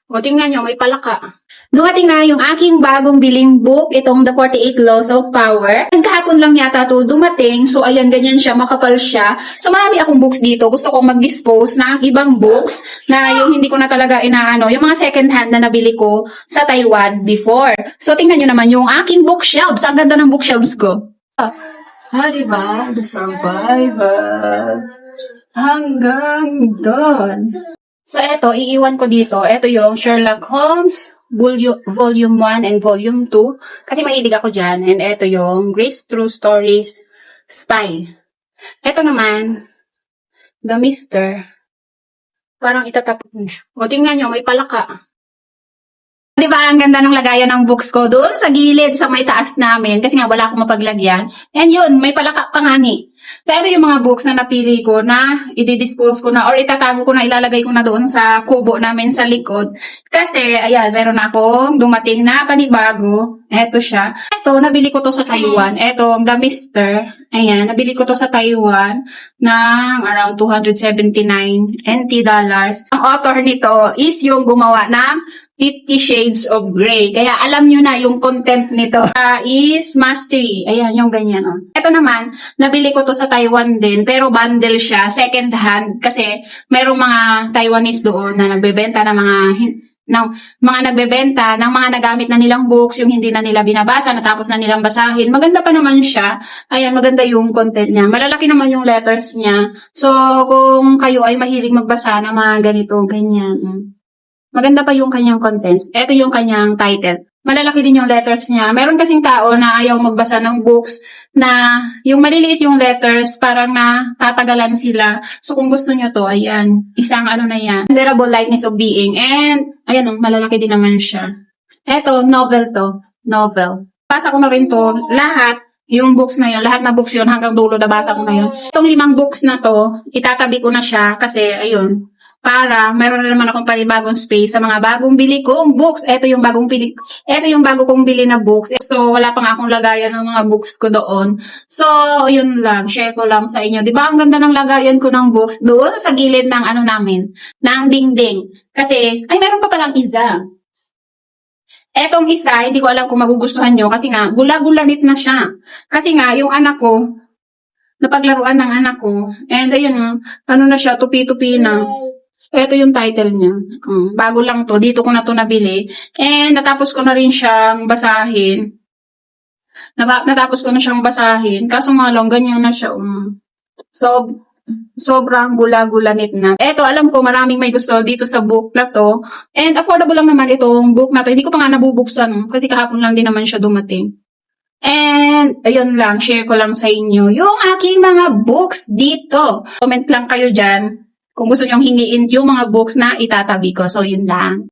O, tingnan nyo, may palaka. Dumating na yung aking bagong biling book, itong The 48 Laws of Power. Kahapon lang yata to dumating, so ayan, ganyan siya, makapal siya. So marami akong books dito, gusto kong mag-dispose ng ibang books na yung hindi ko na talaga inaano, yung mga second hand na nabili ko sa Taiwan before. So tingnan nyo naman yung aking bookshelves, ang ganda ng bookshelves ko. Diba? The Survivor. Hanggang doon. So, eto, iiwan ko dito. Eto yung Sherlock Holmes, Volume 1 and Volume 2. Kasi mahilig ako dyan. And eto yung Grace True Stories Spy. Eto naman, The Mister. Parang itatapos. O, tingnan nyo, may palaka. Diba, ang ganda ng lagayan ng books ko doon sa gilid, sa may taas namin. Kasi nga, wala akong mapaglagyan. And yun, may palaka pa nga ni. So, ito yung mga books na napili ko na i-dispose ko na or itatago ko na, ilalagay ko na doon sa kubo namin sa likod. Kasi, ayan, meron akong dumating na panibago. Ito siya. Ito, nabili ko to sa Taiwan. Ito, The Mister. Ayan, nabili ko to sa Taiwan ng around 279 NT dollars. Ang author nito is yung gumawa ng 50 Shades of Grey. Kaya alam nyo na yung content nito. Is Mastery. Ayan, yung ganyan. Oh. Ito naman, nabili ko to sa Taiwan din, pero bundle siya, second hand, kasi merong mga Taiwanese doon na nagbebenta ng mga nagbebenta ng mga nagamit na nilang books, yung hindi na nila binabasa, natapos na nilang basahin. Maganda pa naman siya. Ayan, maganda yung content niya. Malalaki naman yung letters niya. So, kung kayo ay mahilig magbasa ng mga ganito, ganyan. Maganda pa yung kanyang contents. Ito yung kanyang title. Malalaki din yung letters niya. Meron kasing tao na ayaw magbasa ng books na yung maliliit yung letters, parang natatagalan sila. So, kung gusto nyo to, ayan, isang ano na yan. Unbearable Lightness of Being. And, ayan, malalaki din naman siya. Ito, novel to. Novel. Basa ko na rin to. Lahat, yung books na yun, lahat na books yun, hanggang dulo nabasa ko na yun. Itong 5 books na to, itatabi ko na siya kasi, ayun, para meron na naman akong panibagong space sa mga bagong bili kong books. Ito yung bago kong bili na books. So, wala pa nga akong lagayan ng mga books ko doon. So, yun lang. Share ko lang sa inyo. Diba, ang ganda ng lagayan ko ng books doon sa gilid ng ano namin, ng dingding. Kasi, ay, meron pa palang isa. Etong isa, hindi ko alam kung magugustuhan nyo kasi nga, gula-gulanit na siya. Kasi nga, yung anak ko, napaglaruan ng anak ko. And ayun, ano na siya, tupi-tupi na. Ito yung title niya. Bago lang to. Dito ko na to nabili. And natapos ko na rin siyang basahin. Natapos ko na siyang basahin. Kaso nga lang, ganyan na siya. So, sobrang gula-gulanit na. Ito, alam ko maraming may gusto dito sa book na to. And affordable lang naman itong book na to. Hindi ko pa nga nabubuksan. Kasi kahapon lang din naman siya dumating. And, ayun lang. Share ko lang sa inyo yung aking mga books dito. Comment lang kayo dyan kung gusto nyong hingiin yung mga books na itatabi ko. So, yun lang.